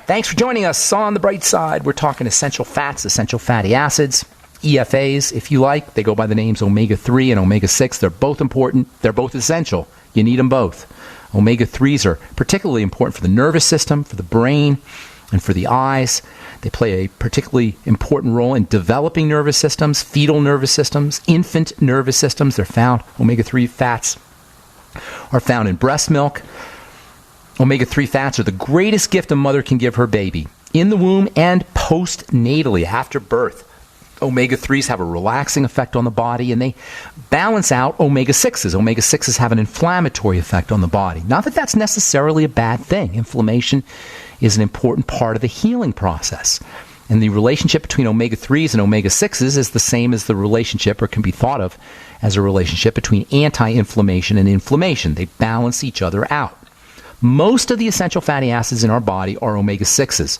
Thanks for joining us on The Bright Side. We're talking essential fats, essential fatty acids, EFAs, if you like. They go by the names omega-3 and omega-6. They're both important. They're both essential. You need them both. Omega-3s are particularly important for the nervous system, for the brain, and for the eyes. They play a particularly important role in developing nervous systems, fetal nervous systems, infant nervous systems. They're found, omega-3 fats are found in breast milk. Omega-3 fats are the greatest gift a mother can give her baby, in the womb and postnatally, after birth. Omega-3s have a relaxing effect on the body, and they balance out omega-6s. Omega-6s have an inflammatory effect on the body. Not that that's necessarily a bad thing. Inflammation is an important part of the healing process. And the relationship between omega-3s and omega-6s is the same as the relationship, or can be thought of as a relationship, between anti-inflammation and inflammation. They balance each other out. Most of the essential fatty acids in our body are omega-6s.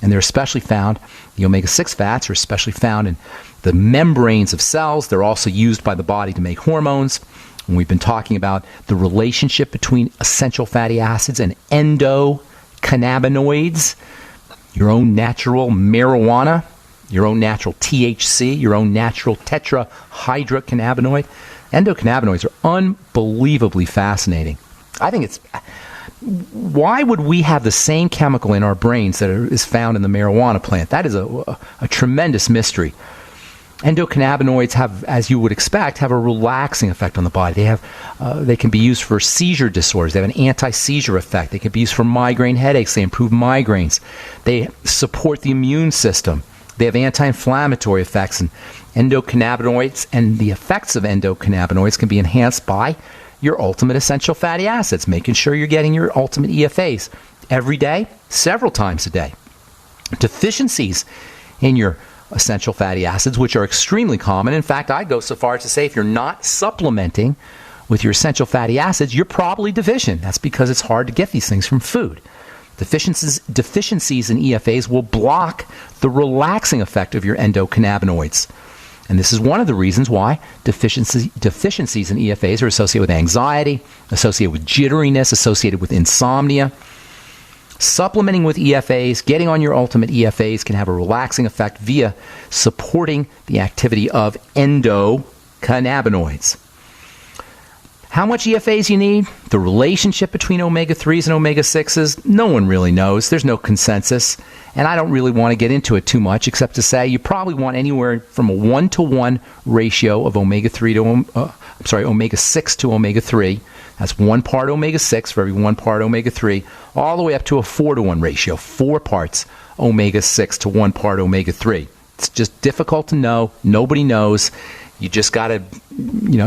And they're especially found, the omega-6 fats are especially found in the membranes of cells. They're also used by the body to make hormones. And we've been talking about the relationship between essential fatty acids and endocannabinoids, your own natural marijuana, your own natural THC, your own natural tetrahydrocannabinoid. Endocannabinoids are unbelievably fascinating. I think it's... Why would we have the same chemical in our brains that is found in the marijuana plant? That is a tremendous mystery. Endocannabinoids have, as you would expect, have a relaxing effect on the body. They can be used for seizure disorders. They have an anti-seizure effect. They can be used for migraine headaches. They improve migraines. They support the immune system. They have anti-inflammatory effects. And endocannabinoids and the effects of endocannabinoids can be enhanced by your ultimate essential fatty acids, making sure you're getting your ultimate EFAs every day, several times a day. Deficiencies in your essential fatty acids, which are extremely common. In fact, I'd go so far as to say if you're not supplementing with your essential fatty acids, you're probably deficient. That's because it's hard to get these things from food. Deficiencies in EFAs will block the relaxing effect of your endocannabinoids. And this is one of the reasons why deficiencies in EFAs are associated with anxiety, associated with jitteriness, associated with insomnia. Supplementing with EFAs, getting on your ultimate EFAs, can have a relaxing effect via supporting the activity of endocannabinoids. How much EFAs you need? The relationship between omega-3s and omega-6s, no one really knows. There's no consensus. And I don't really want to get into it too much, except to say you probably want anywhere from a 1-to-1 ratio of omega-6 to omega-3. That's 1 part omega-6 for every 1 part omega-3, all the way up to a 4-to-1 ratio, 4 parts omega-6 to 1 part omega-3. It's just difficult to know. Nobody knows. You just got to,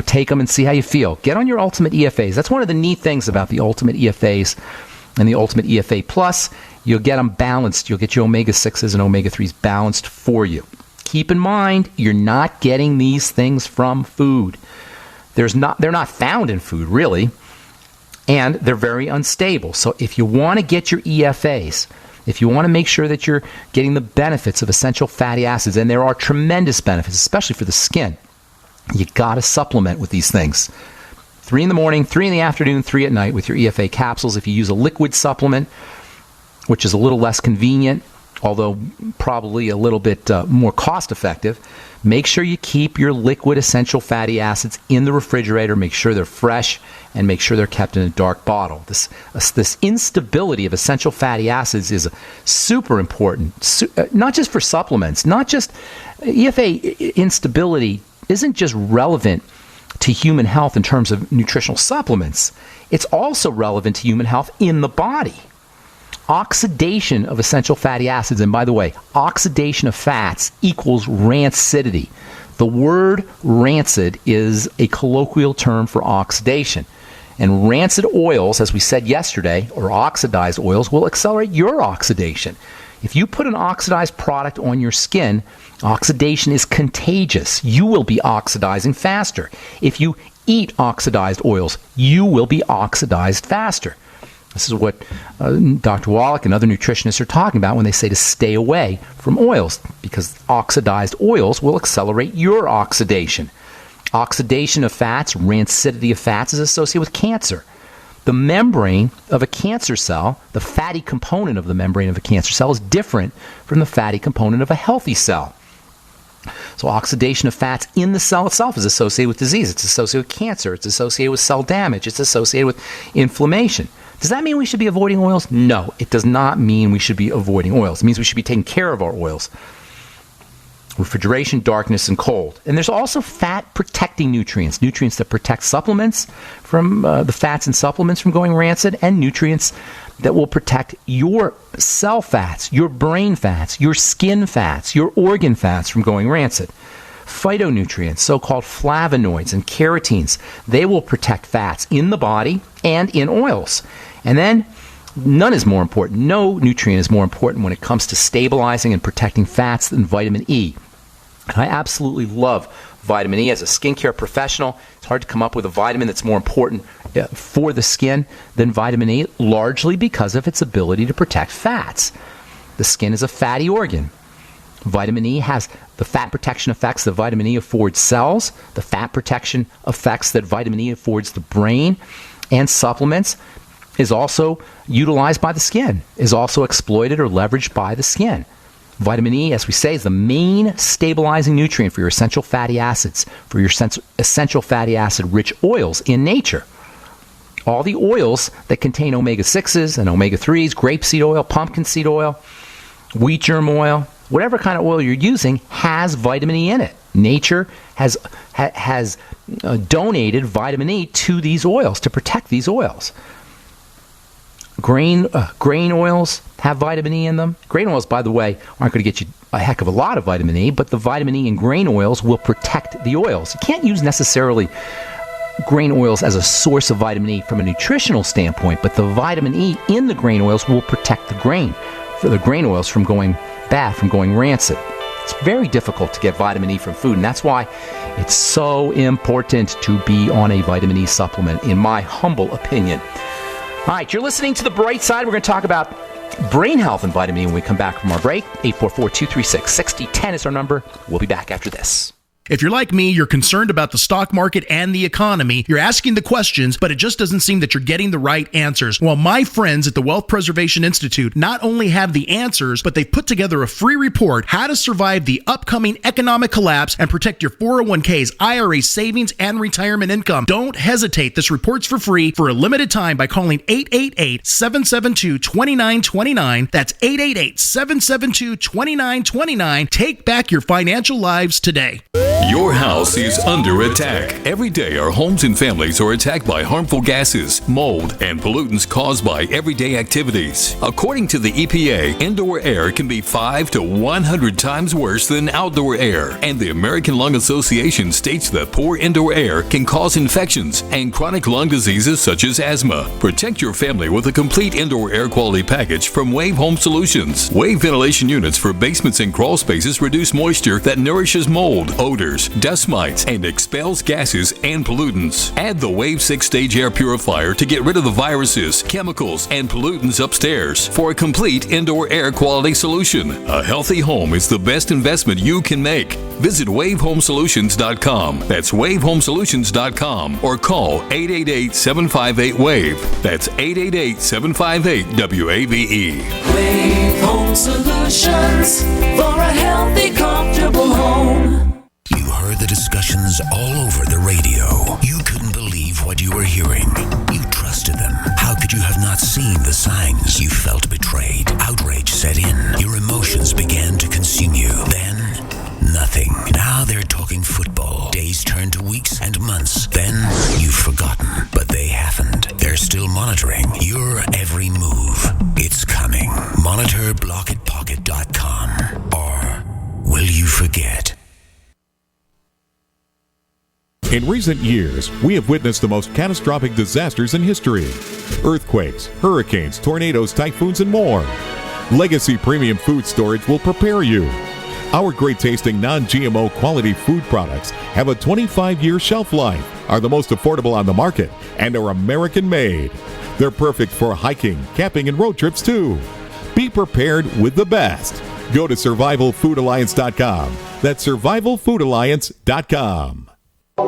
take them and see how you feel. Get on your ultimate EFAs. That's one of the neat things about the ultimate EFAs and the ultimate EFA Plus. You'll get them balanced. You'll get your omega-6s and omega-3s balanced for you. Keep in mind, you're not getting these things from food. They're not found in food, really, and they're very unstable. So if you want to get your EFAs, if you want to make sure that you're getting the benefits of essential fatty acids, and there are tremendous benefits, especially for the skin, you got to supplement with these things. 3 in the morning, 3 in the afternoon, 3 at night with your EFA capsules. If you use a liquid supplement, which is a little less convenient, although probably a little bit more cost effective, make sure you keep your liquid essential fatty acids in the refrigerator. Make sure they're fresh and make sure they're kept in a dark bottle. This instability of essential fatty acids is super important, not just for supplements, not just EFA instability isn't just relevant to human health in terms of nutritional supplements. It's also relevant to human health in the body. Oxidation of essential fatty acids, and by the way, oxidation of fats equals rancidity. The word rancid is a colloquial term for oxidation. And rancid oils, as we said yesterday, or oxidized oils, will accelerate your oxidation. If you put an oxidized product on your skin, oxidation is contagious. You will be oxidizing faster. If you eat oxidized oils, you will be oxidized faster. This is what Dr. Wallach and other nutritionists are talking about when they say to stay away from oils, because oxidized oils will accelerate your oxidation. Oxidation of fats, rancidity of fats, is associated with cancer. the membrane of a cancer cell, the fatty component of the membrane of a cancer cell, is different from the fatty component of a healthy cell. So oxidation of fats in the cell itself is associated with disease. It's associated with cancer. It's associated with cell damage. It's associated with inflammation. Does that mean we should be avoiding oils? No, it does not mean we should be avoiding oils. It means we should be taking care of our oils. Refrigeration, darkness, and cold. And there's also fat-protecting nutrients, nutrients that protect supplements from the fats and supplements from going rancid, and nutrients that will protect your cell fats, your brain fats, your skin fats, your organ fats from going rancid. Phytonutrients, so-called flavonoids and carotenes, they will protect fats in the body and in oils. And then none is more important. No nutrient is more important when it comes to stabilizing and protecting fats than vitamin E. I absolutely love vitamin E as a skincare professional. It's hard to come up with a vitamin that's more important for the skin than vitamin E, largely because of its ability to protect fats. The skin is a fatty organ. Vitamin E has the fat protection effects that vitamin E affords cells, the fat protection effects that vitamin E affords the brain, and supplements is also utilized by the skin, is also exploited or leveraged by the skin. Vitamin E, as we say, is the main stabilizing nutrient for your essential fatty acids, for your essential fatty acid-rich oils in nature. All the oils that contain omega-6s and omega-3s, grapeseed oil, pumpkin seed oil, wheat germ oil, whatever kind of oil you're using has vitamin E in it. Nature has donated vitamin E to these oils to protect these oils. Grain oils have vitamin E in them. Grain oils, by the way, aren't going to get you a heck of a lot of vitamin E, but the vitamin E in grain oils will protect the oils. You can't use necessarily grain oils as a source of vitamin E from a nutritional standpoint, but the vitamin E in the grain oils will protect the grain oils from going bad, from going rancid. It's very difficult to get vitamin E from food, and that's why it's so important to be on a vitamin E supplement, in my humble opinion. All right, you're listening to The Bright Side. We're going to talk about brain health and vitamin E when we come back from our break. 844-236-6010 is our number. We'll be back after this. If you're like me, you're concerned about the stock market and the economy. You're asking the questions, but it just doesn't seem that you're getting the right answers. Well, my friends at the Wealth Preservation Institute not only have the answers, but they've put together a free report, How to Survive the Upcoming Economic Collapse and Protect Your 401ks, IRA savings, and retirement income. Don't hesitate. This report's for free for a limited time by calling 888-772-2929. That's 888-772-2929. Take back your financial lives today. Your house is under attack. Every day, our homes and families are attacked by harmful gases, mold, and pollutants caused by everyday activities. According to the EPA, indoor air can be 5 to 100 times worse than outdoor air. And the American Lung Association states that poor indoor air can cause infections and chronic lung diseases such as asthma. Protect your family with a complete indoor air quality package from Wave Home Solutions. Wave ventilation units for basements and crawl spaces reduce moisture that nourishes mold, odors, dust mites, and expels gases and pollutants. Add the Wave 6-stage air purifier to get rid of the viruses, chemicals, and pollutants upstairs for a complete indoor air quality solution. A healthy home is the best investment you can make. Visit wavehomesolutions.com. That's wavehomesolutions.com or call 888-758-WAVE. That's 888-758-WAVE. Wave Home Solutions for a healthy, comfortable home. You heard the discussions all over the radio. You couldn't believe what you were hearing. You trusted them. How could you have not seen the signs? You felt betrayed. Outrage set in. Your emotions began to consume you. Then, nothing. Now they're talking football. Days turn to weeks and months. Then, you've forgotten. But they haven't. They're still monitoring your every move. It's coming. Monitor blockitpocket.com. Or will you forget? In recent years, we have witnessed the most catastrophic disasters in history. Earthquakes, hurricanes, tornadoes, typhoons, and more. Legacy Premium Food Storage will prepare you. Our great-tasting non-GMO quality food products have a 25-year shelf life, are the most affordable on the market, and are American-made. They're perfect for hiking, camping, and road trips, too. Be prepared with the best. Go to survivalfoodalliance.com. That's survivalfoodalliance.com.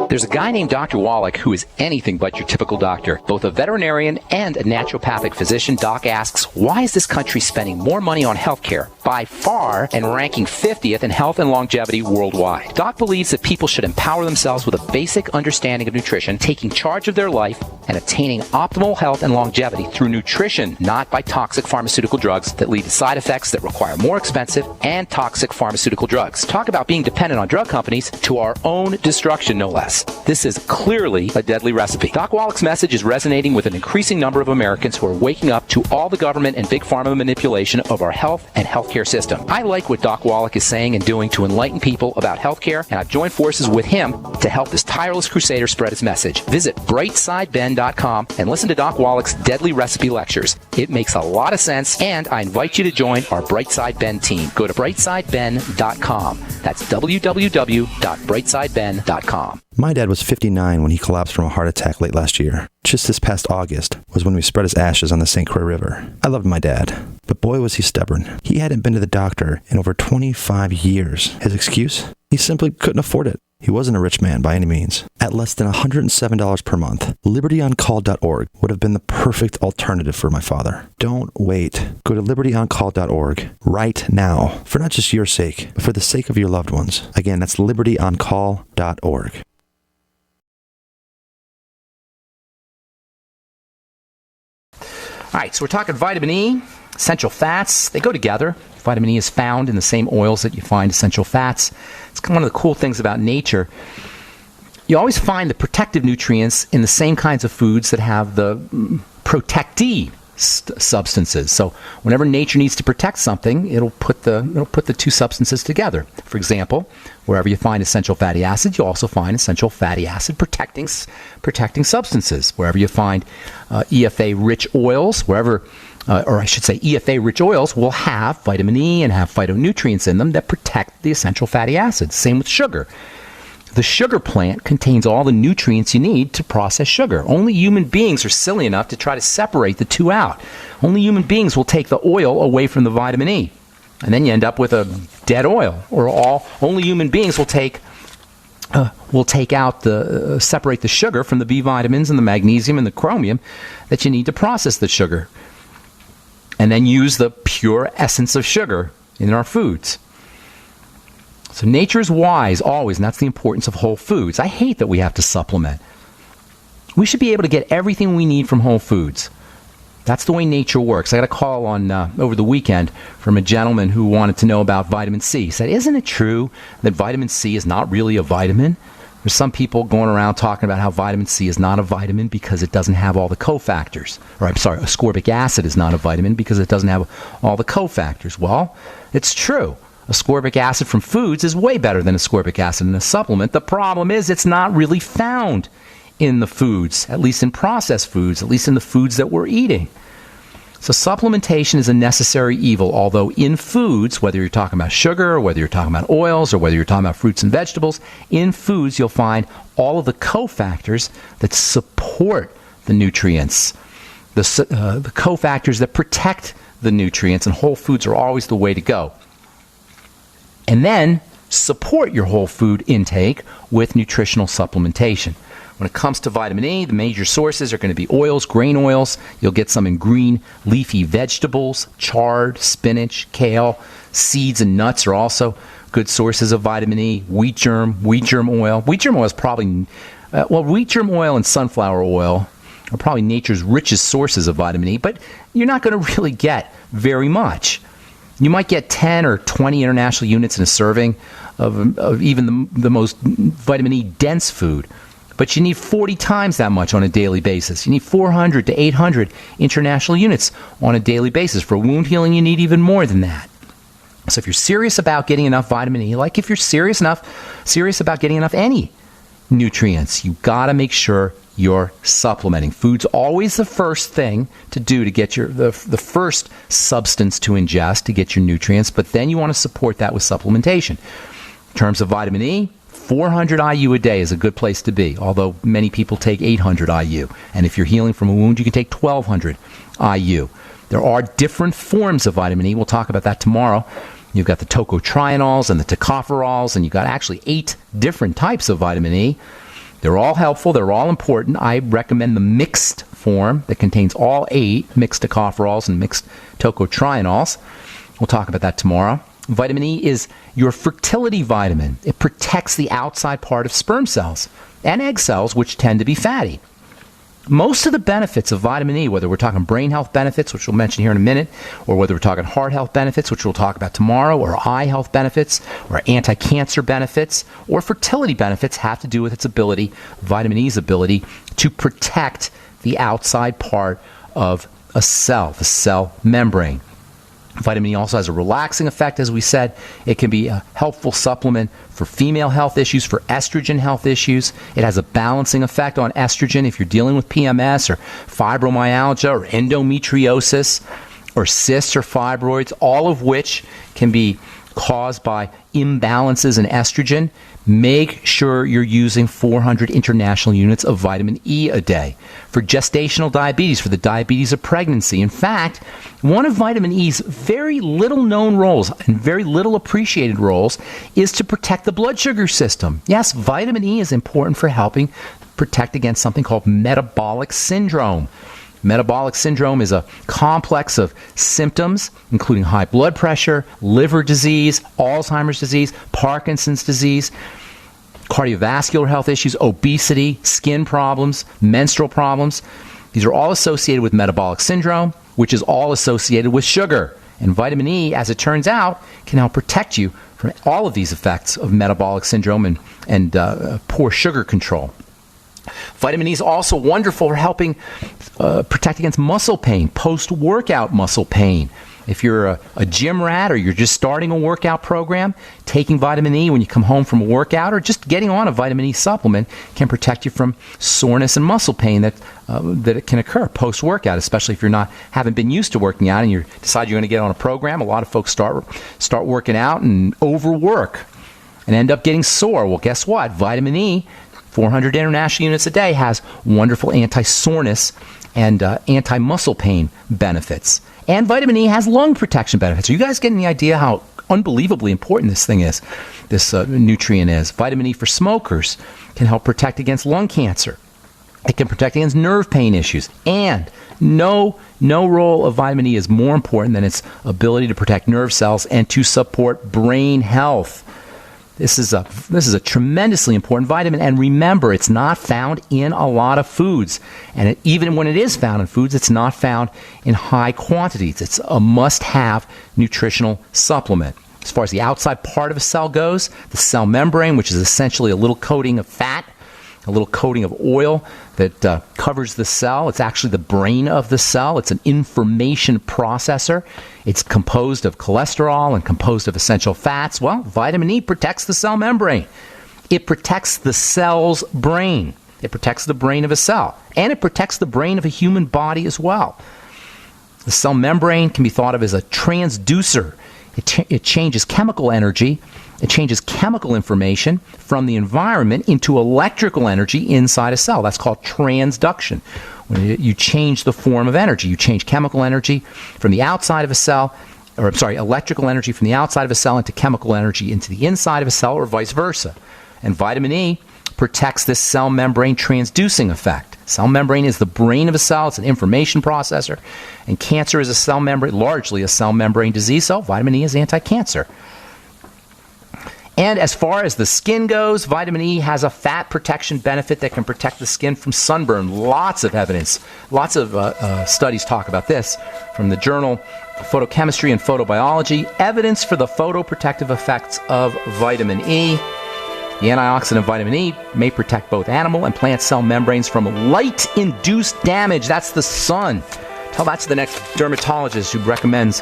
There's a guy named Dr. Wallach who is anything but your typical doctor. Both a veterinarian and a naturopathic physician, Doc asks, why is this country spending more money on healthcare by far and ranking 50th in health and longevity worldwide? Doc believes that people should empower themselves with a basic understanding of nutrition, taking charge of their life, and attaining optimal health and longevity through nutrition, not by toxic pharmaceutical drugs that lead to side effects that require more expensive and toxic pharmaceutical drugs. Talk about being dependent on drug companies to our own destruction, no less. This is clearly a deadly recipe. Doc Wallach's message is resonating with an increasing number of Americans who are waking up to all the government and big pharma manipulation of our health and healthcare system. I like what Doc Wallach is saying and doing to enlighten people about healthcare, and I've joined forces with him to help this tireless crusader spread his message. Visit brightsideben.com and listen to Doc Wallach's deadly recipe lectures. It makes a lot of sense, and I invite you to join our Brightside Ben team. Go to brightsideben.com. That's www.brightsideben.com. My dad was 59 when he collapsed from a heart attack late last year. Just this past August was when we spread his ashes on the St. Croix River. I loved my dad, but boy was he stubborn. He hadn't been to the doctor in over 25 years. His excuse? He simply couldn't afford it. He wasn't a rich man by any means. At less than $107 per month, libertyoncall.org would have been the perfect alternative for my father. Don't wait. Go to libertyoncall.org right now, for not just your sake, but for the sake of your loved ones. Again, that's libertyoncall.org. All right, so we're talking vitamin E, essential fats. They go together. Vitamin E is found in the same oils that you find essential fats. It's one of the cool things about nature. You always find the protective nutrients in the same kinds of foods that have the protectee substances. So whenever nature needs to protect something, it'll put the two substances together. For example, wherever you find essential fatty acids, you also find essential fatty acid protecting substances. Wherever you find EFA-rich oils, EFA-rich oils will have vitamin E and have phytonutrients in them that protect the essential fatty acids. Same with sugar. The sugar plant contains all the nutrients you need to process sugar. Only human beings are silly enough to try to separate the two out. Only human beings will take the oil away from the vitamin E. And then you end up with a dead oil. Only human beings will take separate the sugar from the B vitamins and the magnesium and the chromium that you need to process the sugar. And then use the pure essence of sugar in our foods. So nature is wise always, and that's the importance of whole foods. I hate that we have to supplement. We should be able to get everything we need from whole foods. That's the way nature works. I got a call on over the weekend from a gentleman who wanted to know about vitamin C. He said, isn't it true that vitamin C is not really a vitamin? There's some people going around talking about how vitamin C is not a vitamin because it doesn't have all the cofactors. Ascorbic acid is not a vitamin because it doesn't have all the cofactors. Well, it's true. Ascorbic acid from foods is way better than ascorbic acid in a supplement. The problem is it's not really found in the foods, at least in processed foods, at least in the foods that we're eating. So supplementation is a necessary evil, although in foods, whether you're talking about sugar, or whether you're talking about oils, or whether you're talking about fruits and vegetables, in foods you'll find all of the cofactors that support the nutrients, the cofactors that protect the nutrients, and whole foods are always the way to go. And then support your whole food intake with nutritional supplementation. When it comes to vitamin E, the major sources are going to be oils, grain oils. You'll get some in green leafy vegetables, chard, spinach, kale. Seeds and nuts are also good sources of vitamin E. Wheat germ oil. Wheat germ oil is probably, wheat germ oil and sunflower oil are probably nature's richest sources of vitamin E, but you're not going to really get very much. You might get 10 or 20 international units in a serving of even the most vitamin E dense food. But you need 40 times that much on a daily basis. You need 400 to 800 international units on a daily basis. For wound healing, you need even more than that. So if you're serious about getting enough vitamin E, like if you're serious about getting enough any nutrients, you got to make sure you're supplementing. Food's always the first thing to do to get the first substance to ingest to get your nutrients, but then you want to support that with supplementation. In terms of vitamin E, 400 IU a day is a good place to be, although many people take 800 IU. And if you're healing from a wound, you can take 1200 IU. There are different forms of vitamin E. We'll talk about that tomorrow. You've got the tocotrienols and the tocopherols, and you've got actually 8 different types of vitamin E. They're all helpful. They're all important. I recommend the mixed form that contains all 8 mixed tocopherols and mixed tocotrienols. We'll talk about that tomorrow. Vitamin E is your fertility vitamin. It protects the outside part of sperm cells and egg cells, which tend to be fatty. Most of the benefits of vitamin E, whether we're talking brain health benefits, which we'll mention here in a minute, or whether we're talking heart health benefits, which we'll talk about tomorrow, or eye health benefits, or anti-cancer benefits, or fertility benefits, have to do with its ability, vitamin E's ability, to protect the outside part of a cell, the cell membrane. Vitamin E also has a relaxing effect, as we said. It can be a helpful supplement for female health issues, for estrogen health issues. It has a balancing effect on estrogen if you're dealing with PMS or fibromyalgia or endometriosis or cysts or fibroids, all of which can be caused by imbalances in estrogen. Make sure you're using 400 international units of vitamin E a day. For gestational diabetes, for the diabetes of pregnancy. In fact, one of vitamin E's very little known roles and very little appreciated roles is to protect the blood sugar system. Yes, vitamin E is important for helping protect against something called metabolic syndrome. Metabolic syndrome is a complex of symptoms, including high blood pressure, liver disease, Alzheimer's disease, Parkinson's disease, cardiovascular health issues, obesity, skin problems, menstrual problems. These are all associated with metabolic syndrome, which is all associated with sugar. And vitamin E, as it turns out, can help protect you from all of these effects of metabolic syndrome and poor sugar control. Vitamin E is also wonderful for helping protect against muscle pain, post-workout muscle pain. If you're a gym rat or you're just starting a workout program, taking vitamin E when you come home from a workout or just getting on a vitamin E supplement can protect you from soreness and muscle pain that it can occur post-workout, especially if haven't been used to working out and you decide you're going to get on a program. A lot of folks start working out and overwork and end up getting sore. Well, guess what? Vitamin E, 400 international units a day, has wonderful anti-soreness and anti-muscle pain benefits. And vitamin E has lung protection benefits. Are you guys getting the idea how unbelievably important this thing is, this nutrient is? Vitamin E for smokers can help protect against lung cancer. It can protect against nerve pain issues. And no role of vitamin E is more important than its ability to protect nerve cells and to support brain health. This is a tremendously important vitamin, and remember, it's not found in a lot of foods. And even when it is found in foods, it's not found in high quantities. It's a must-have nutritional supplement. As far as the outside part of a cell goes, the cell membrane, which is essentially a little coating of fat, a little coating of oil that covers the cell. It's actually the brain of the cell. It's an information processor. It's composed of cholesterol and composed of essential fats. Well, vitamin E protects the cell membrane. It protects the cell's brain. It protects the brain of a cell. And it protects the brain of a human body as well. The cell membrane can be thought of as a transducer. It changes chemical energy. It changes chemical information from the environment into electrical energy inside a cell. That's called transduction. When you change the form of energy, you change chemical energy from the outside of a cell, electrical energy from the outside of a cell into chemical energy into the inside of a cell, or vice versa. And vitamin E protects this cell membrane transducing effect. Cell membrane is the brain of a cell. It's an information processor. And cancer is largely a cell membrane disease, so vitamin E is anti-cancer. And as far as the skin goes, vitamin E has a fat protection benefit that can protect the skin from sunburn. Lots of evidence, lots of studies talk about this from the journal Photochemistry and Photobiology. Evidence for the photoprotective effects of vitamin E. The antioxidant vitamin E may protect both animal and plant cell membranes from light-induced damage. That's the sun. Tell that to the next dermatologist who recommends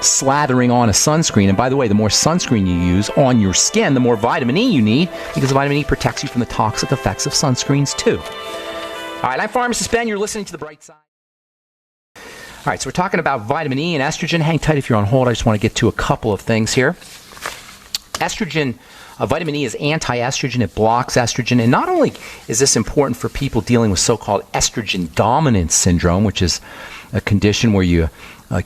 slathering on a sunscreen. And by the way, the more sunscreen you use on your skin, the more vitamin E you need, because vitamin E protects you from the toxic effects of sunscreens too. All right, I'm Pharmacist Ben. You're listening to The Bright Side. All right, so we're talking about vitamin E and estrogen. Hang tight if you're on hold. I just want to get to a couple of things here. Estrogen, vitamin E is anti-estrogen. It blocks estrogen. And not only is this important for people dealing with so-called estrogen dominance syndrome, which is a condition where you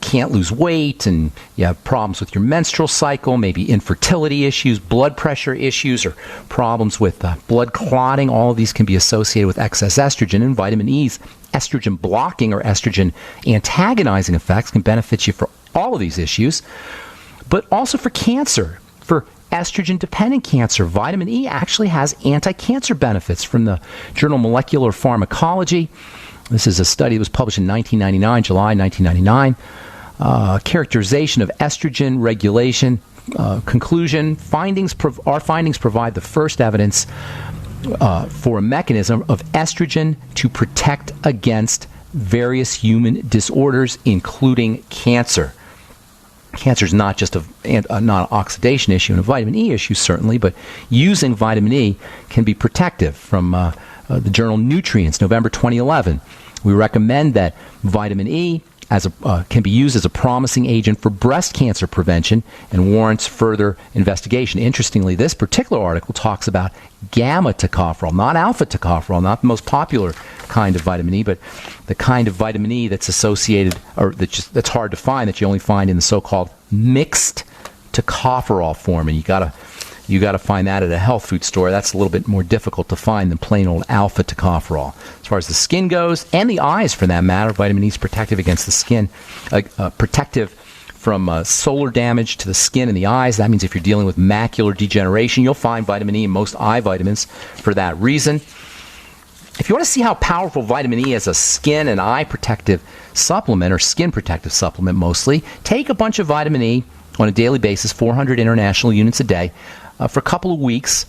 can't lose weight, and you have problems with your menstrual cycle, maybe infertility issues, blood pressure issues, or problems with blood clotting. All of these can be associated with excess estrogen, and vitamin E's estrogen blocking or estrogen antagonizing effects can benefit you for all of these issues, but also for cancer. For estrogen-dependent cancer, vitamin E actually has anti-cancer benefits from the journal Molecular Pharmacology. This is a study that was published in 1999, July 1999. Characterization of estrogen regulation. Conclusion, our findings provide the first evidence for a mechanism of estrogen to protect against various human disorders, including cancer. Cancer is not just not an oxidation issue and a vitamin E issue, certainly, but using vitamin E can be protective. From the journal Nutrients, November 2011. We recommend that vitamin E can be used as a promising agent for breast cancer prevention and warrants further investigation. Interestingly, this particular article talks about gamma tocopherol, not alpha tocopherol, not the most popular kind of vitamin E, but the kind of vitamin E that's associated, or that's hard to find, that you only find in the so-called mixed tocopherol form, and you gotta find that at a health food store. That's a little bit more difficult to find than plain old alpha tocopherol. As far as the skin goes, and the eyes for that matter, vitamin E is protective against the skin, protective from solar damage to the skin and the eyes. That means if you're dealing with macular degeneration, you'll find vitamin E in most eye vitamins for that reason. If you want to see how powerful vitamin E is as a skin and eye protective supplement, or skin protective supplement mostly, take a bunch of vitamin E on a daily basis, 400 international units a day, for a couple of weeks,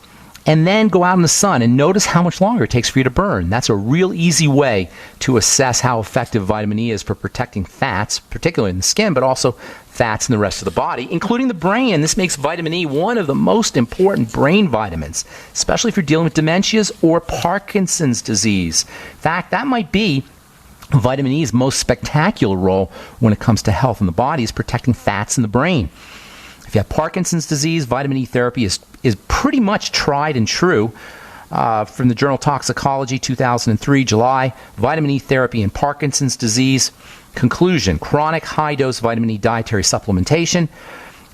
and then go out in the sun and notice how much longer it takes for you to burn. That's a real easy way to assess how effective vitamin E is for protecting fats, particularly in the skin, but also fats in the rest of the body, including the brain. This makes vitamin E one of the most important brain vitamins, especially if you're dealing with dementias or Parkinson's disease. In fact, that might be vitamin E's most spectacular role when it comes to health in the body, is protecting fats in the brain. If you have Parkinson's disease, vitamin E therapy is pretty much tried and true. From the journal Toxicology, 2003, July, vitamin E therapy in Parkinson's disease. Conclusion, chronic high-dose vitamin E dietary supplementation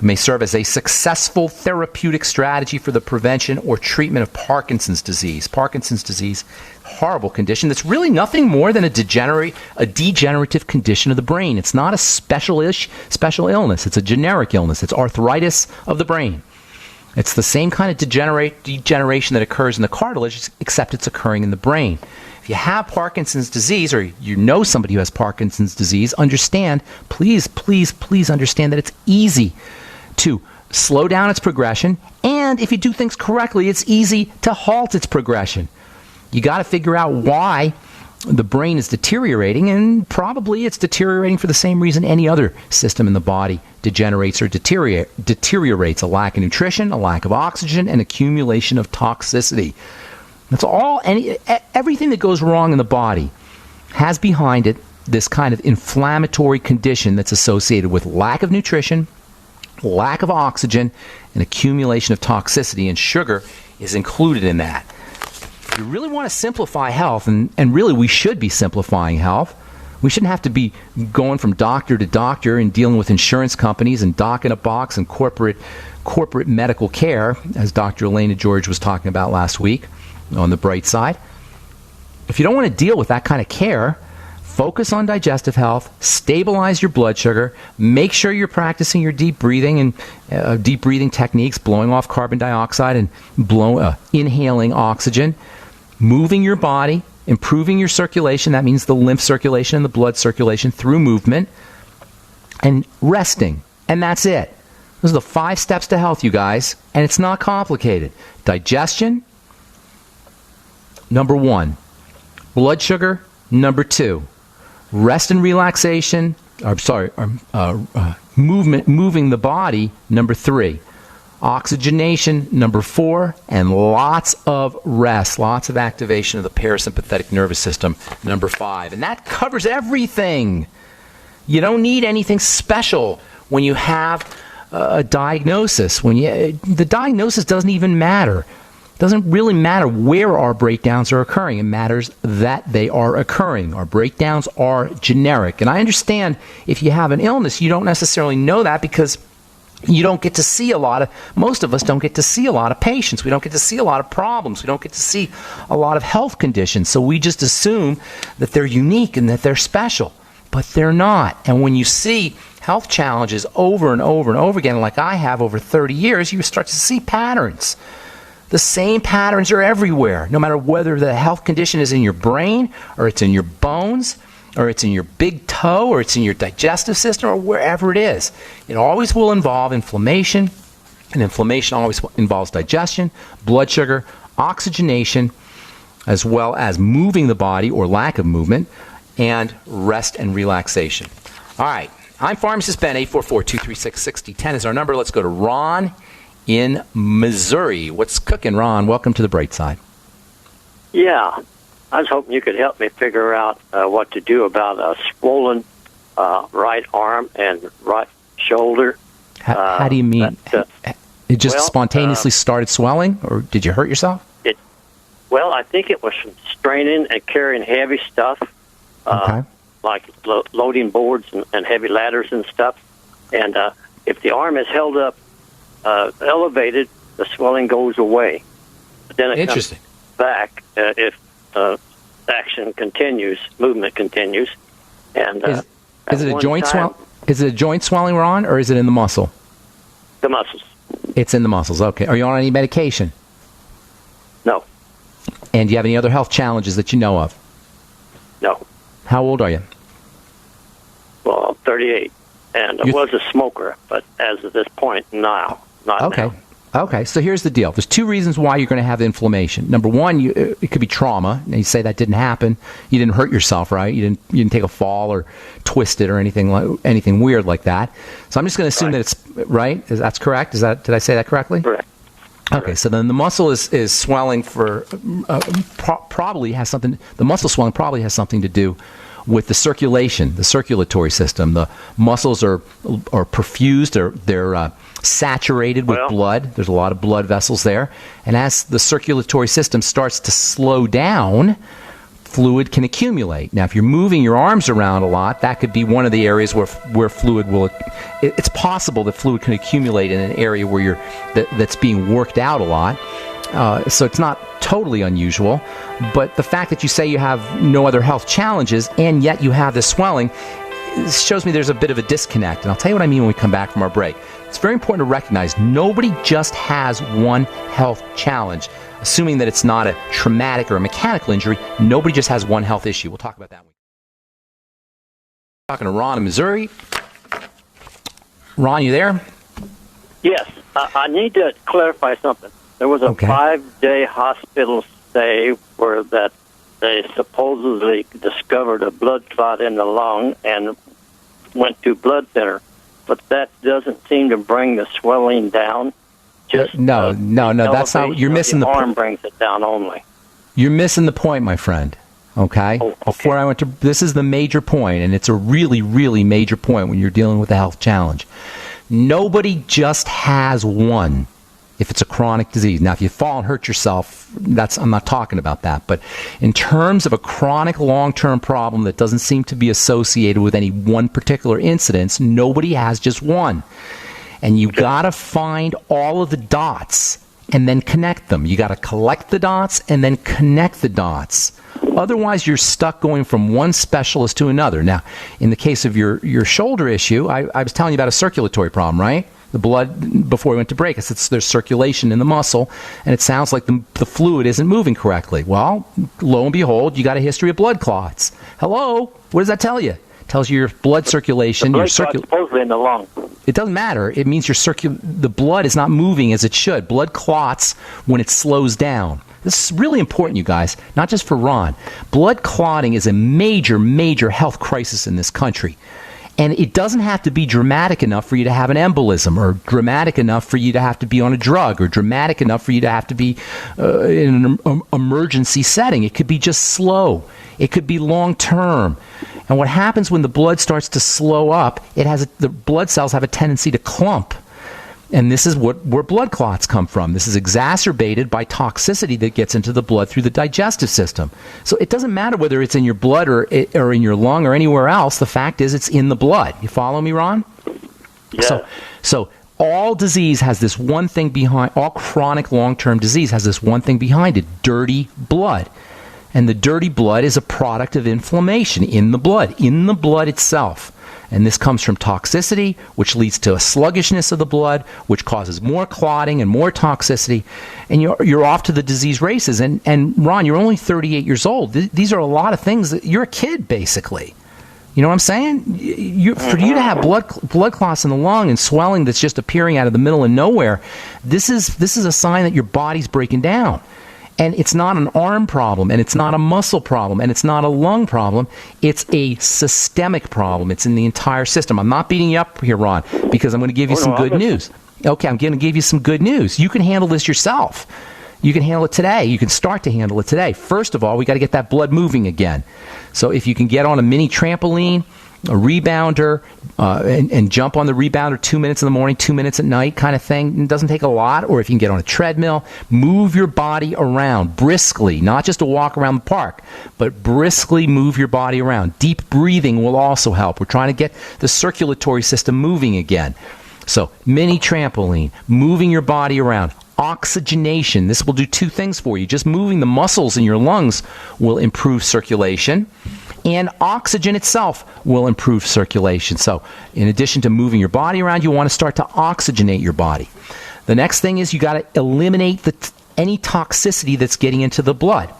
may serve as a successful therapeutic strategy for the prevention or treatment of Parkinson's disease. Parkinson's disease, horrible condition that's really nothing more than a degenerative condition of the brain. It's not a special illness. It's a generic illness. It's arthritis of the brain. It's the same kind of degeneration that occurs in the cartilage, except it's occurring in the brain. If you have Parkinson's disease, or you know somebody who has Parkinson's disease, please understand that it's easy to slow down its progression, and if you do things correctly, it's easy to halt its progression. You got to figure out why the brain is deteriorating, and probably it's deteriorating for the same reason any other system in the body degenerates or deteriorates: a lack of nutrition, a lack of oxygen, and accumulation of toxicity. That's all. Everything that goes wrong in the body has behind it this kind of inflammatory condition that's associated with lack of nutrition, lack of oxygen, and accumulation of toxicity, and sugar is included in that. If you really want to simplify health, and really we should be simplifying health, we shouldn't have to be going from doctor to doctor and dealing with insurance companies and doc in a box and corporate medical care, as Dr. Elena George was talking about last week on The Bright Side. If you don't want to deal with that kind of care, focus on digestive health, stabilize your blood sugar, make sure you're practicing your deep breathing and deep breathing techniques, blowing off carbon dioxide and inhaling oxygen, moving your body, improving your circulation. That means the lymph circulation and the blood circulation through movement, and resting. And that's it. Those are the 5 steps to health, you guys. And it's not complicated. Digestion, number 1. Blood sugar, number 2. Rest and relaxation, moving the body, number 3. Oxygenation, number 4. And lots of rest, lots of activation of the parasympathetic nervous system, number 5. And that covers everything. You don't need anything special when you have a diagnosis. The diagnosis doesn't even matter. It doesn't really matter where our breakdowns are occurring. It matters that they are occurring. Our breakdowns are generic. And I understand if you have an illness, you don't necessarily know that because you don't get to see most of us don't get to see a lot of patients. We don't get to see a lot of problems. We don't get to see a lot of health conditions. So we just assume that they're unique and that they're special, but they're not. And when you see health challenges over and over and over again, like I have over 30 years, you start to see patterns. The same patterns are everywhere, no matter whether the health condition is in your brain or it's in your bones or it's in your big toe or it's in your digestive system or wherever it is. It always will involve inflammation, and inflammation always involves digestion, blood sugar, oxygenation, as well as moving the body or lack of movement, and rest and relaxation. All right, I'm Pharmacist Ben. 844-236-6010 is our number. Let's go to Ron in Missouri. What's cooking, Ron? Welcome to the bright side. Yeah, I was hoping you could help me figure out what to do about a swollen right arm and right shoulder. How do you mean? It just spontaneously started swelling, or did you hurt yourself? Well, I think it was from straining and carrying heavy stuff, like loading boards and heavy ladders and stuff. And if the arm is held up, elevated, the swelling goes away. But then it comes back if action continues, movement continues. And is it a joint swelling? Is it a joint swelling, Ron, or is it in the muscle? The muscles. It's in the muscles. Okay. Are you on any medication? No. And do you have any other health challenges that you know of? No. How old are you? Well, I'm 38, and I was a smoker, but as of this point, not now. Okay, so here's the deal. There's two reasons why you're going to have inflammation. Number one, it could be trauma. And you say that didn't happen. You didn't hurt yourself, right? You didn't take a fall or twist it or anything weird like that. So I'm just going to assume that it's right. That's correct. Did I say that correctly? Correct. Okay, so then the muscle is swelling for probably has something. The muscle swelling probably has something to do with the circulation, the circulatory system. The muscles are perfused, they're saturated with blood. There's a lot of blood vessels there. And as the circulatory system starts to slow down, fluid can accumulate. Now, if you're moving your arms around a lot, that could be one of the areas where fluid will... It's possible that fluid can accumulate in an area where that's being worked out a lot. So it's not totally unusual. But the fact that you say you have no other health challenges and yet you have this swelling shows me there's a bit of a disconnect. And I'll tell you what I mean when we come back from our break. It's very important to recognize nobody just has one health challenge. Assuming that it's not a traumatic or a mechanical injury, nobody just has one health issue. We'll talk about that. Talking to Ron in Missouri. Ron, you there? Yes. I need to clarify something. There was a 5-day hospital stay where that they supposedly discovered a blood clot in the lung and went to blood center. But that doesn't seem to bring the swelling down. Just no, that's not. You're missing the arm brings it down only. You're missing the point, my friend. Okay? Before I went to this is the major point, and it's a really, really major point when you're dealing with a health challenge. Nobody just has one. If it's a chronic disease. Now, if you fall and hurt yourself, I'm not talking about that. But in terms of a chronic long-term problem that doesn't seem to be associated with any one particular incidence, nobody has just one. And you got to find all of the dots and then connect them. You got to collect the dots and then connect the dots. Otherwise, you're stuck going from one specialist to another. Now, in the case of your shoulder issue, I was telling you about a circulatory problem, right? The blood, before we went to break, I said there's circulation in the muscle, and it sounds like the fluid isn't moving correctly. Well, lo and behold, you got a history of blood clots. Hello? What does that tell you? It tells you your blood circulation. The blood clot's supposedly in the lung. It doesn't matter. It means the blood is not moving as it should. Blood clots when it slows down. This is really important, you guys, not just for Ron. Blood clotting is a major, major health crisis in this country. And it doesn't have to be dramatic enough for you to have an embolism, or dramatic enough for you to have to be on a drug, or dramatic enough for you to have to be in an emergency setting. It could be just slow. It could be long-term. And what happens when the blood starts to slow up, the blood cells have a tendency to clump. And this is where blood clots come from. This is exacerbated by toxicity that gets into the blood through the digestive system. So it doesn't matter whether it's in your blood or in your lung or anywhere else. The fact is it's in the blood. You follow me, Ron? Yeah. So all disease has this one thing behind, all chronic long-term disease has this one thing behind it, dirty blood. And the dirty blood is a product of inflammation in the blood itself. And this comes from toxicity, which leads to a sluggishness of the blood, which causes more clotting and more toxicity. And you're off to the disease races. And Ron, you're only 38 years old. These are a lot of things. You're a kid, basically. You know what I'm saying? For you to have blood clots in the lung and swelling that's just appearing out of the middle of nowhere, this is a sign that your body's breaking down. And it's not an arm problem, and it's not a muscle problem, and it's not a lung problem. It's a systemic problem. It's in the entire system. I'm not beating you up here, Ron, because I'm going to give you some good news. Okay, I'm going to give you some good news. You can handle this yourself. You can handle it today. You can start to handle it today. First of all, we got to get that blood moving again. So if you can get on a mini trampoline, a rebounder, and jump on the rebounder 2 minutes in the morning, 2 minutes at night kind of thing. It doesn't take a lot. Or if you can get on a treadmill, move your body around briskly, not just to walk around the park, but briskly move your body around. Deep breathing will also help. We're trying to get the circulatory system moving again. So mini trampoline, moving your body around. Oxygenation. This will do two things for you. Just moving the muscles in your lungs will improve circulation. And oxygen itself will improve circulation. So in addition to moving your body around, you want to start to oxygenate your body. The next thing is you got to eliminate any toxicity that's getting into the blood.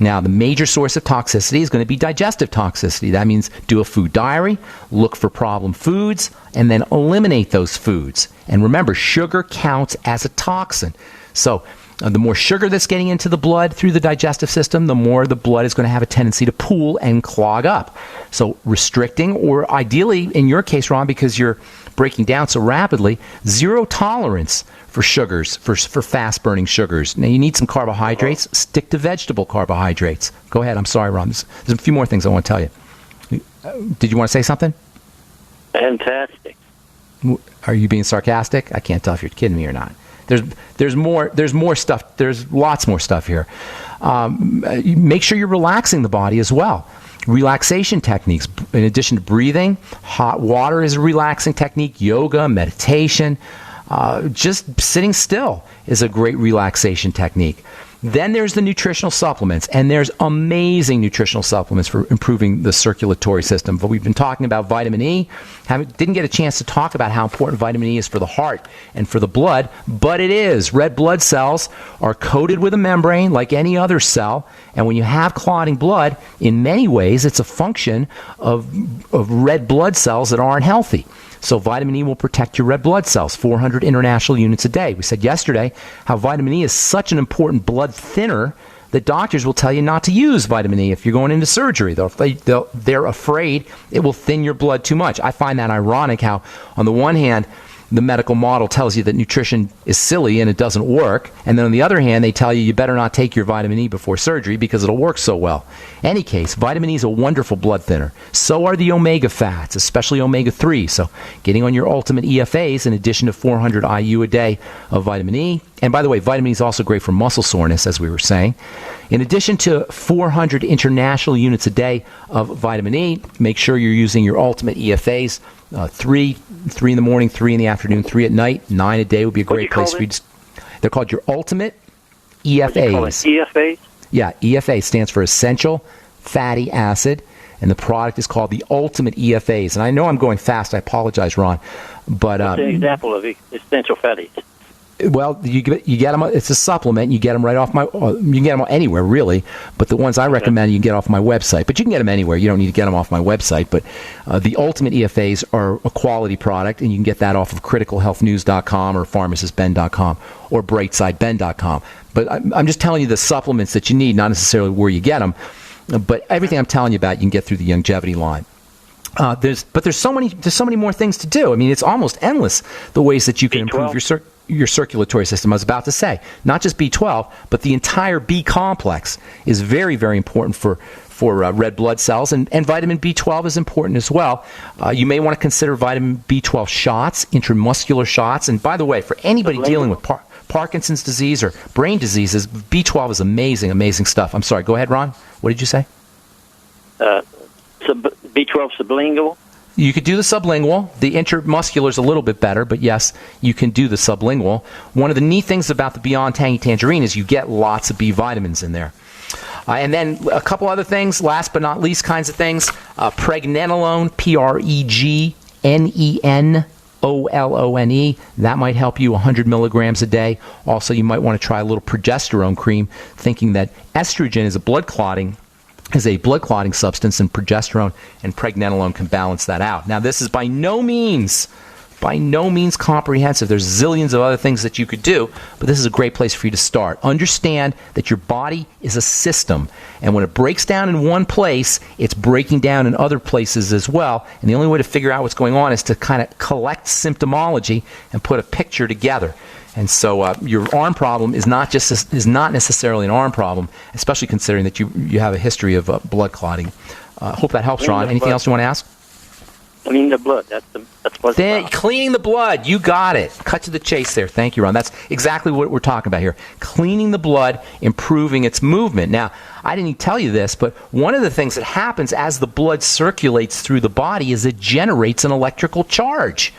Now, the major source of toxicity is going to be digestive toxicity. That means do a food diary, look for problem foods, and then eliminate those foods. And remember, sugar counts as a toxin. So the more sugar that's getting into the blood through the digestive system, the more the blood is going to have a tendency to pool and clog up. So restricting, or ideally, in your case, Ron, because you're breaking down so rapidly, zero tolerance for sugars, for fast-burning sugars. Now, you need some carbohydrates. Stick to vegetable carbohydrates. Go ahead. I'm sorry, Ron. There's a few more things I want to tell you. Did you want to say something? Fantastic. Are you being sarcastic? I can't tell if you're kidding me or not. There's more stuff. There's lots more stuff here. Make sure you're relaxing the body as well. Relaxation techniques, in addition to breathing, hot water is a relaxing technique. Yoga, meditation, just sitting still is a great relaxation technique. Then there's the nutritional supplements, and there's amazing nutritional supplements for improving the circulatory system. But we've been talking about vitamin E. Didn't get a chance to talk about how important vitamin E is for the heart and for the blood, but it is. Red blood cells are coated with a membrane like any other cell, and when you have clotting blood, in many ways, it's a function of red blood cells that aren't healthy. So vitamin E will protect your red blood cells, 400 international units a day. We said yesterday how vitamin E is such an important blood thinner that doctors will tell you not to use vitamin E if you're going into surgery. They're afraid it will thin your blood too much. I find that ironic how, on the one hand, the medical model tells you that nutrition is silly and it doesn't work. And then on the other hand, they tell you better not take your vitamin E before surgery because it'll work so well. Any case, vitamin E is a wonderful blood thinner. So are the omega fats, especially omega-3. So getting on your ultimate EFAs in addition to 400 IU a day of vitamin E. And by the way, vitamin E is also great for muscle soreness, as we were saying. In addition to 400 international units a day of vitamin E, make sure you're using your ultimate EFAs. 3 in the morning, 3 in the afternoon, 3 at night, 9 a day would be a great place for you. They're called your ultimate EFAs. EFAs? Yeah, EFA stands for essential fatty acid, and the product is called the ultimate EFAs. And I know I'm going fast. I apologize, Ron. But what's an example of essential fatties? Well, you get them. It's a supplement. You get them right off my. You can get them anywhere, really. But the ones I recommend, you can get off my website. But you can get them anywhere. You don't need to get them off my website. But the Ultimate EFAs are a quality product, and you can get that off of criticalhealthnews.com or pharmacistben.com or brightsideben.com. But I'm just telling you the supplements that you need, not necessarily where you get them. But everything I'm telling you about, you can get through the Longevity line. There's so many more things to do. I mean, it's almost endless the ways that you can improve your your circulatory system. I was about to say, not just B12, but the entire B complex is very, very important for red blood cells, and vitamin B12 is important as well. You may want to consider vitamin B12 shots, intramuscular shots. And by the way, for anybody dealing with Parkinson's disease or brain diseases, B12 is amazing, amazing stuff. I'm sorry, go ahead, Ron. What did you say? B12 sublingual? You could do the sublingual. The intramuscular is a little bit better, but yes, you can do the sublingual. One of the neat things about the Beyond Tangy Tangerine is you get lots of B vitamins in there. And then a couple other things, last but not least kinds of things. Pregnenolone, Pregnenolone. That might help you 100 milligrams a day. Also, you might want to try a little progesterone cream, thinking that estrogen is a blood clotting substance, and progesterone and pregnenolone can balance that out. Now, this is by no means comprehensive. There's zillions of other things that you could do, but this is a great place for you to start. Understand that your body is a system, and when it breaks down in one place, it's breaking down in other places as well, and the only way to figure out what's going on is to kind of collect symptomology and put a picture together. And so your arm problem is not necessarily an arm problem, especially considering that you have a history of blood clotting. Hope that helps, Ron. Anything else you want to ask? Cleaning the blood. That's what's cleaning the blood. You got it. Cut to the chase there. Thank you, Ron. That's exactly what we're talking about here. Cleaning the blood, improving its movement. Now, I didn't even tell you this, but one of the things that happens as the blood circulates through the body is it generates an electrical charge.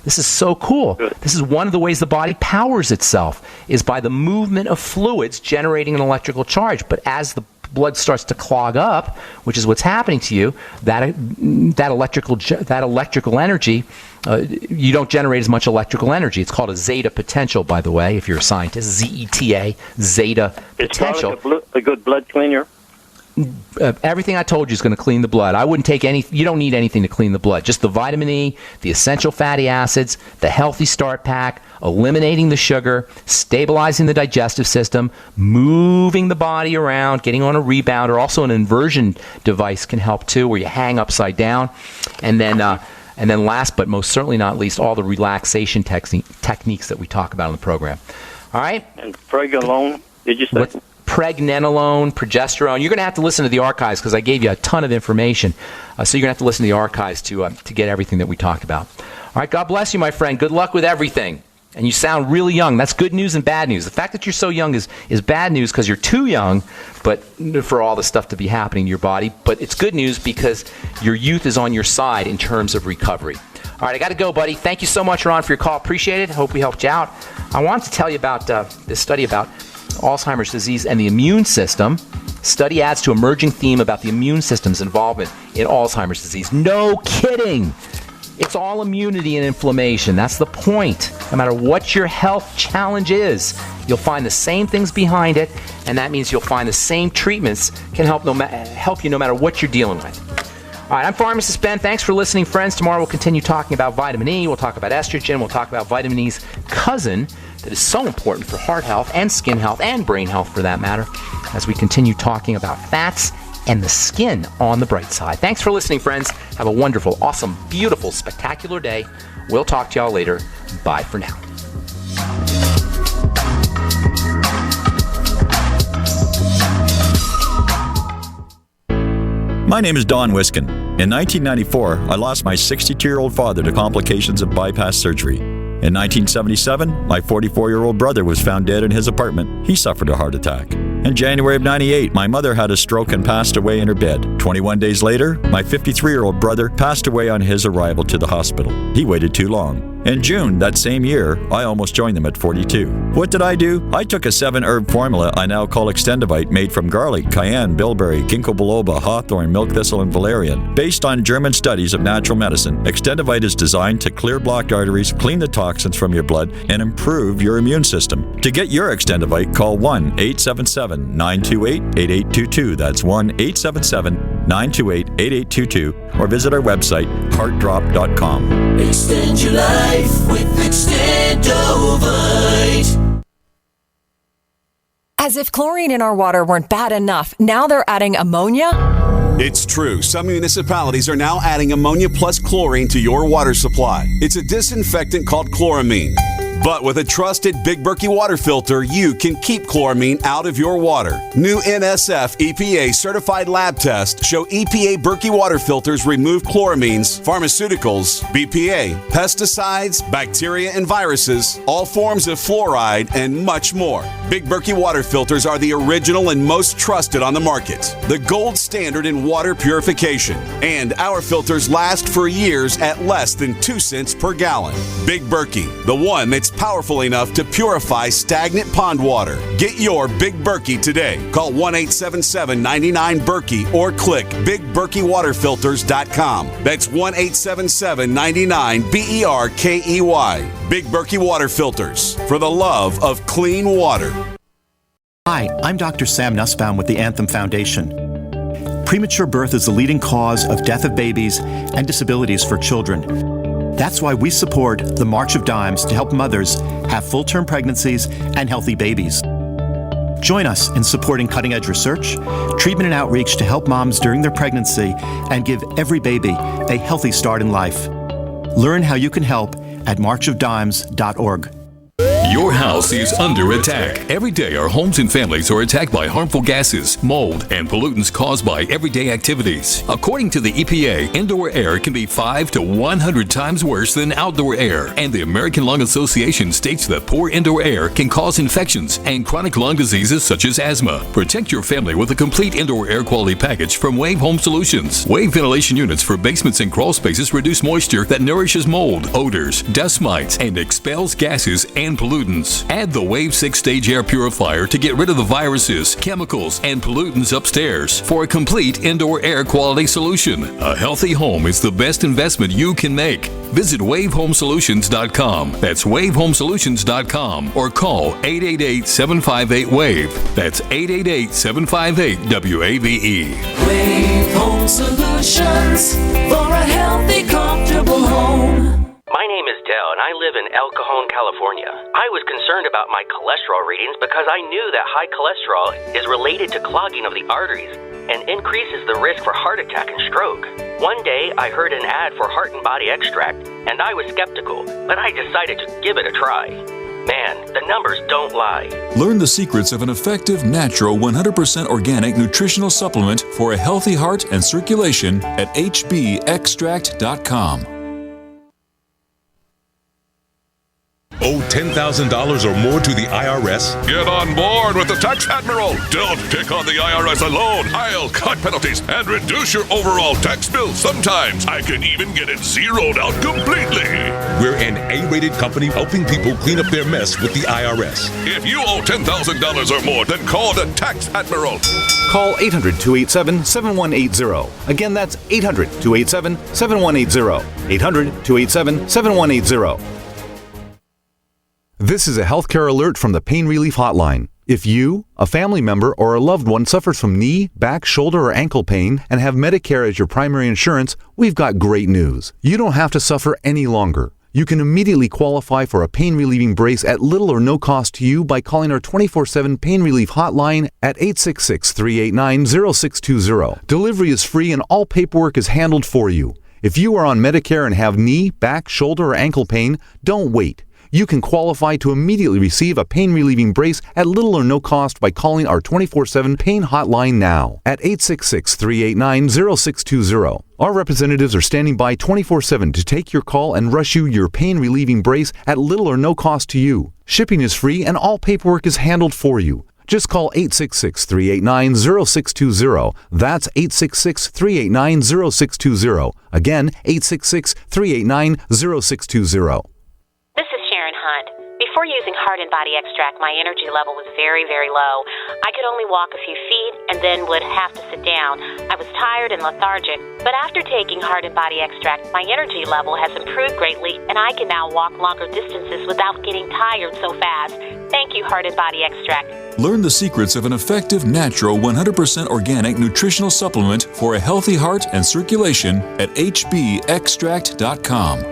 This is so cool. This is one of the ways the body powers itself, is by the movement of fluids generating an electrical charge. But as the blood starts to clog up, which is what's happening to you, that electrical energy, you don't generate as much electrical energy. It's called a zeta potential, by the way, if you're a scientist. Z-E-T-A, zeta potential. It's like a good blood cleaner. Everything I told you is going to clean the blood. I wouldn't take you don't need anything to clean the blood. Just the vitamin E, the essential fatty acids, the Healthy Start Pack, eliminating the sugar, stabilizing the digestive system, moving the body around, getting on a rebounder. Also, an inversion device can help too, where you hang upside down. And then last but most certainly not least, all the relaxation techniques that we talk about in the program. All right? And pregnenolone, did you say? Pregnenolone, progesterone. You're going to have to listen to the archives because I gave you a ton of information. So you're going to have to listen to the archives to get everything that we talked about. All right, God bless you, my friend. Good luck with everything. And you sound really young. That's good news and bad news. The fact that you're so young is bad news because you're too young, but for all the stuff to be happening in your body. But it's good news because your youth is on your side in terms of recovery. All right, I got to go, buddy. Thank you so much, Ron, for your call. Appreciate it. Hope we helped you out. I wanted to tell you about this study about Alzheimer's disease and the immune system. Study adds to emerging theme about the immune system's involvement in Alzheimer's disease. No kidding. It's all immunity and inflammation. That's the point. No matter what your health challenge is, you'll find the same things behind it, and that means you'll find the same treatments can help you no matter what you're dealing with. All right, I'm Pharmacist Ben. Thanks for listening, friends. Tomorrow we'll continue talking about vitamin E. We'll talk about estrogen. We'll talk about vitamin E's cousin that is so important for heart health and skin health and brain health for that matter, as we continue talking about fats and the skin on the bright side. Thanks for listening, friends. Have a wonderful, awesome, beautiful, spectacular day. We'll talk to y'all later. Bye for now. My name is Don Wiskin. In 1994, I lost my 62-year-old father to complications of bypass surgery. In 1977, my 44-year-old brother was found dead in his apartment. He suffered a heart attack. In January of 98, my mother had a stroke and passed away in her bed. 21 days later, my 53-year-old brother passed away on his arrival to the hospital. He waited too long. In June that same year, I almost joined them at 42. What did I do? I took a 7-herb formula I now call Extendivite, made from garlic, cayenne, bilberry, ginkgo biloba, hawthorn, milk thistle, and valerian. Based on German studies of natural medicine, Extendivite is designed to clear blocked arteries, clean the toxins from your blood, and improve your immune system. To get your Extendivite, call 1-877-928-8822. That's 1-877-928-8822. Or visit our website, heartdrop.com. Extend your life with Extendovite. As if chlorine in our water weren't bad enough, now they're adding ammonia? It's true. Some municipalities are now adding ammonia plus chlorine to your water supply. It's a disinfectant called chloramine. But with a trusted Big Berkey water filter, you can keep chloramine out of your water. New NSF EPA certified lab tests show EPA Berkey water filters remove chloramines, pharmaceuticals, BPA, pesticides, bacteria and viruses, all forms of fluoride, and much more. Big Berkey water filters are the original and most trusted on the market. The gold standard in water purification. And our filters last for years at less than 2 cents per gallon. Big Berkey, the one that's powerful enough to purify stagnant pond water. Get your Big Berkey today. Call 1-877-99-BERKEY or click BigBerkeyWaterFilters.com. That's 1-877-99-BERKEY. Big Berkey Water Filters, for the love of clean water. Hi, I'm Dr. Sam Nussbaum with the Anthem Foundation. Premature birth is the leading cause of death of babies and disabilities for children. That's why we support the March of Dimes to help mothers have full-term pregnancies and healthy babies. Join us in supporting cutting-edge research, treatment and outreach to help moms during their pregnancy and give every baby a healthy start in life. Learn how you can help at marchofdimes.org. Your house is under attack. Every day, our homes and families are attacked by harmful gases, mold, and pollutants caused by everyday activities. According to the EPA, indoor air can be 5 to 100 times worse than outdoor air. And the American Lung Association states that poor indoor air can cause infections and chronic lung diseases such as asthma. Protect your family with a complete indoor air quality package from Wave Home Solutions. Wave ventilation units for basements and crawl spaces reduce moisture that nourishes mold, odors, dust mites, and expels gases and pollutants. Add the Wave 6-stage air purifier to get rid of the viruses, chemicals, and pollutants upstairs for a complete indoor air quality solution. A healthy home is the best investment you can make. Visit WaveHomeSolutions.com. That's WaveHomeSolutions.com or call 888-758-WAVE. That's 888-758-WAVE. Wave Home Solutions for a healthy, comfortable home. My name is Dell, and I live in El Cajon, California. I was concerned about my cholesterol readings because I knew that high cholesterol is related to clogging of the arteries and increases the risk for heart attack and stroke. One day, I heard an ad for Heart and Body Extract, and I was skeptical, but I decided to give it a try. Man, the numbers don't lie. Learn the secrets of an effective, natural, 100% organic nutritional supplement for a healthy heart and circulation at hbextract.com. Owe $10,000 or more to the IRS? Get on board with the Tax Admiral. Don't pick on the IRS alone. I'll cut penalties and reduce your overall tax bill. Sometimes I can even get it zeroed out completely. We're an A-rated company helping people clean up their mess with the IRS. If you owe $10,000 or more, then call the Tax Admiral. Call 800-287-7180. Again, that's 800-287-7180. 800-287-7180. This is a healthcare alert from the Pain Relief Hotline. If you, a family member, or a loved one suffers from knee, back, shoulder, or ankle pain and have Medicare as your primary insurance, we've got great news. You don't have to suffer any longer. You can immediately qualify for a pain-relieving brace at little or no cost to you by calling our 24/7 Pain Relief Hotline at 866-389-0620. Delivery is free and all paperwork is handled for you. If you are on Medicare and have knee, back, shoulder, or ankle pain, don't wait. You can qualify to immediately receive a pain-relieving brace at little or no cost by calling our 24/7 Pain Hotline now at 866-389-0620. Our representatives are standing by 24/7 to take your call and rush you your pain-relieving brace at little or no cost to you. Shipping is free and all paperwork is handled for you. Just call 866-389-0620. That's 866-389-0620. Again, 866-389-0620. Before using Heart and Body Extract, my energy level was very, very low. I could only walk a few feet and then would have to sit down. I was tired and lethargic, but after taking Heart and Body Extract, my energy level has improved greatly, and I can now walk longer distances without getting tired so fast. Thank you, Heart and Body Extract. Learn the secrets of an effective, natural, 100% organic nutritional supplement for a healthy heart and circulation at hbextract.com.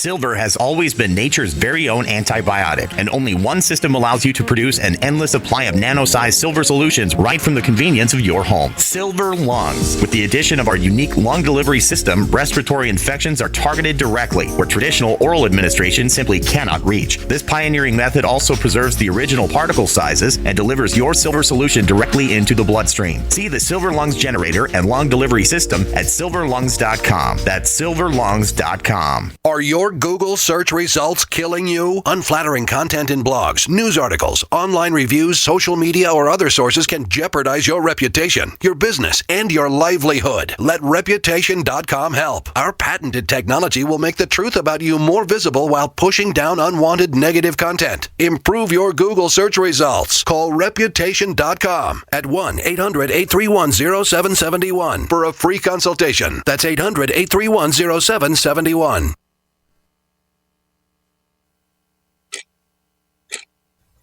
Silver has always been nature's very own antibiotic, and only one system allows you to produce an endless supply of nano-sized silver solutions right from the convenience of your home. Silver Lungs. With the addition of our unique lung delivery system, respiratory infections are targeted directly, where traditional oral administration simply cannot reach. This pioneering method also preserves the original particle sizes and delivers your silver solution directly into the bloodstream. See the Silver Lungs generator and lung delivery system at silverlungs.com. That's silverlungs.com. Are your Google search results killing you? Unflattering content in blogs, news articles, online reviews, social media, or other sources can jeopardize your reputation, your business, and your livelihood. Let Reputation.com help. Our patented technology will make the truth about you more visible while pushing down unwanted negative content. Improve your Google search results. Call Reputation.com at 1-800-831-0771 for a free consultation. That's 800-831-0771.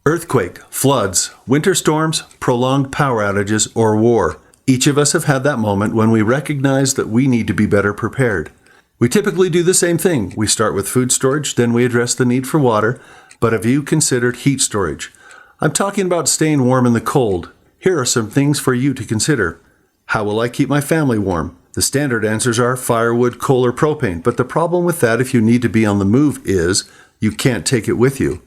Earthquake, floods, winter storms, prolonged power outages, or war. Each of us have had that moment when we recognize that we need to be better prepared. We typically do the same thing. We start with food storage, then we address the need for water. But have you considered heat storage? I'm talking about staying warm in the cold. Here are some things for you to consider. How will I keep my family warm? The standard answers are firewood, coal, or propane. But the problem with that if you need to be on the move is you can't take it with you.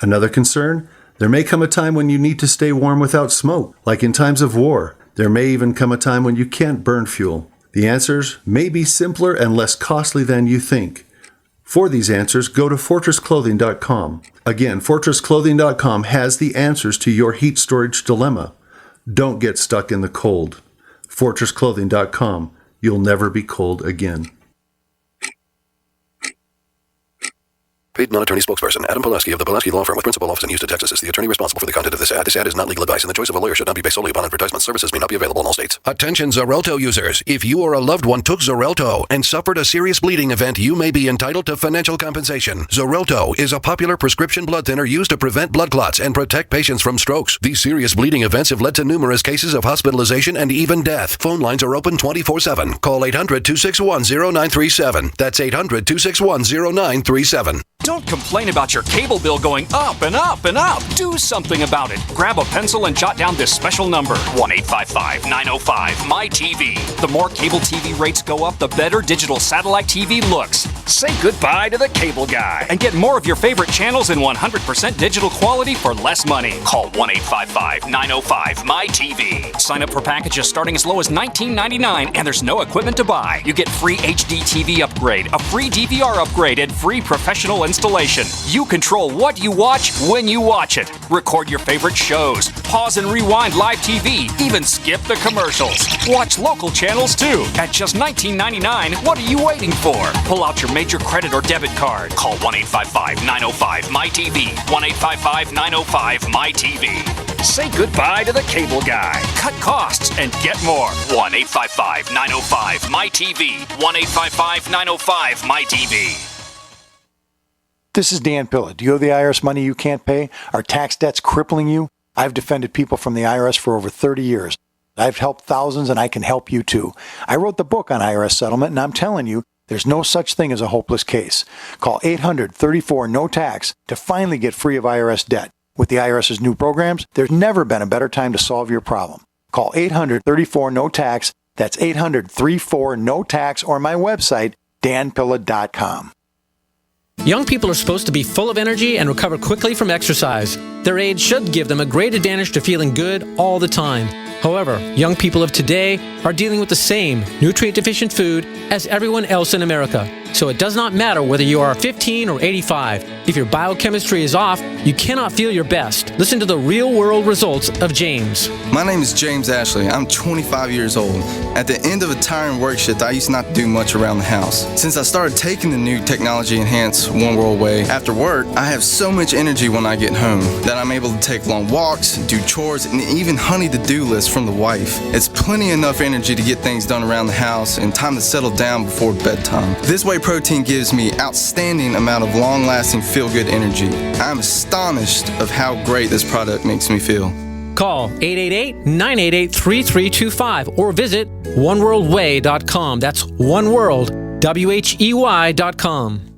Another concern? There may come a time when you need to stay warm without smoke, like in times of war. There may even come a time when you can't burn fuel. The answers may be simpler and less costly than you think. For these answers, go to fortressclothing.com. Again, fortressclothing.com has the answers to your heat storage dilemma. Don't get stuck in the cold. fortressclothing.com. You'll never be cold again. Paid non-attorney spokesperson Adam Pulaski of the Pulaski Law Firm with principal office in Houston, Texas is the attorney responsible for the content of this ad. This ad is not legal advice, and the choice of a lawyer should not be based solely upon advertisement. Services may not be available in all states. Attention Xarelto users. If you or a loved one took Xarelto and suffered a serious bleeding event, you may be entitled to financial compensation. Xarelto is a popular prescription blood thinner used to prevent blood clots and protect patients from strokes. These serious bleeding events have led to numerous cases of hospitalization and even death. Phone lines are open 24/7. Call 800-261-0937. That's 800-261-0937. Don't complain about your cable bill going up and up and up. Do something about it. Grab a pencil and jot down this special number, 1-855-905-MY-TV. The more cable TV rates go up, the better digital satellite TV looks. Say goodbye to the cable guy and get more of your favorite channels in 100% digital quality for less money. Call 1-855-905-MY-TV. Sign up for packages starting as low as $19.99, and there's no equipment to buy. You get free HD TV upgrade, a free DVR upgrade, and free professional installation. You control what you watch when you watch it. Record your favorite shows. Pause and rewind live TV. Even skip the commercials. Watch local channels too. At just $19.99, what are you waiting for? Pull out your major credit or debit card. Call 1-855-905-MY-TV. 1-855-905-MY-TV. Say goodbye to the cable guy. Cut costs and get more. 1-855-905-MY-TV. 1-855-905-MY-TV. This is Dan Pilla. Do you owe the IRS money you can't pay? Are tax debts crippling you? I've defended people from the IRS for over 30 years. I've helped thousands, and I can help you too. I wrote the book on IRS settlement, and I'm telling you, there's no such thing as a hopeless case. Call 800-34-NO-TAX to finally get free of IRS debt. With the IRS's new programs, there's never been a better time to solve your problem. Call 800-34-NO-TAX. That's 800-34-NO-TAX, or my website, danpilla.com. Young people are supposed to be full of energy and recover quickly from exercise. Their age should give them a great advantage to feeling good all the time. However, young people of today are dealing with the same nutrient-deficient food as everyone else in America. So it does not matter whether you are 15 or 85. If your biochemistry is off, you cannot feel your best. Listen to the real-world results of James. My name is James Ashley. I'm 25 years old. At the end of a tiring work shift, I used not to do much around the house. Since I started taking the new technology-enhanced One World Way, after work, I have so much energy when I get home that I'm able to take long walks, do chores, and even honey to-do lists from the wife. It's plenty enough energy to get things done around the house and time to settle down before bedtime. This Whey protein gives me outstanding amount of long-lasting feel-good energy. I'm astonished of how great this product makes me feel. Call 888-988-3325 or visit oneworldwhey.com. That's oneworld, WHEY.com.